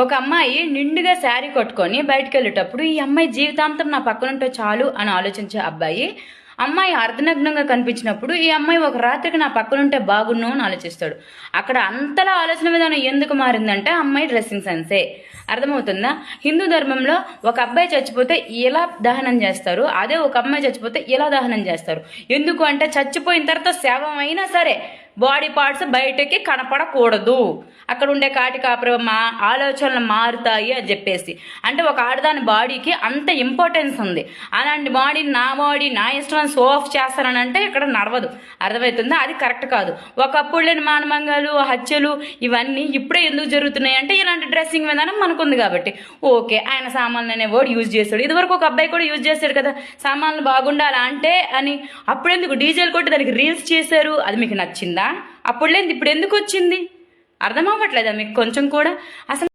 ఒక అమ్మాయి నిండుగా శారీ కట్టుకొని బయటకు వెళ్ళేటప్పుడు ఈ అమ్మాయి జీవితాంతం నా పక్కనుంటే చాలు అని ఆలోచించే అబ్బాయి అమ్మాయి అర్ధనగ్నంగా కనిపించినప్పుడు ఈ అమ్మాయి ఒక రాత్రికి నా పక్కనుంటే బాగున్నావు అని ఆలోచిస్తాడు. అక్కడ అంతలా ఆలోచన విధానం ఎందుకు మారిందంటే అమ్మాయి డ్రెస్సింగ్ సెన్సే. అర్థమవుతుందా? హిందూ ధర్మంలో ఒక అబ్బాయి చచ్చిపోతే ఇలా దహనం చేస్తారు, అదే ఒక అమ్మాయి చచ్చిపోతే ఇలా దహనం చేస్తారు. ఎందుకు అంటే చచ్చిపోయిన తర్వాత శవం అయినా సరే బాడీ పార్ట్స్ బయటకి కనపడకూడదు, అక్కడ ఉండే కాటి కాపుర ఆలోచనలు మారుతాయి అని చెప్పేసి. అంటే ఒక ఆడదాని బాడీకి అంత ఇంపార్టెన్స్ ఉంది. అలాంటి బాడీ నా బాడీ నా ఇష్టం షో ఆఫ్ చేస్తానని అంటే ఇక్కడ నడవదు. అర్థమవుతుందా? అది కరెక్ట్ కాదు. ఒకప్పుడు లేని మానభంగాలు హత్యలు ఇవన్నీ ఇప్పుడే ఎందుకు జరుగుతున్నాయి అంటే ఇలాంటి డ్రెస్సింగ్ విధానం మనకుంది కాబట్టి. ఓకే, ఆయన సామాన్లు అనే వర్డ్ యూజ్ చేస్తాడు. ఇదివరకు ఒక అబ్బాయి కూడా యూజ్ చేస్తాడు కదా, సామాన్లు బాగుండాలి అంటే అని. అప్పుడెందుకు డీజేలు కొట్టి దానికి రీల్స్ చేశారు? అది మీకు నచ్చిందా? అప్పుడు లేదు, ఇప్పుడు ఎందుకు వచ్చింది? అర్థం అవ్వట్లేదా మీకు కొంచెం కూడా? అసలు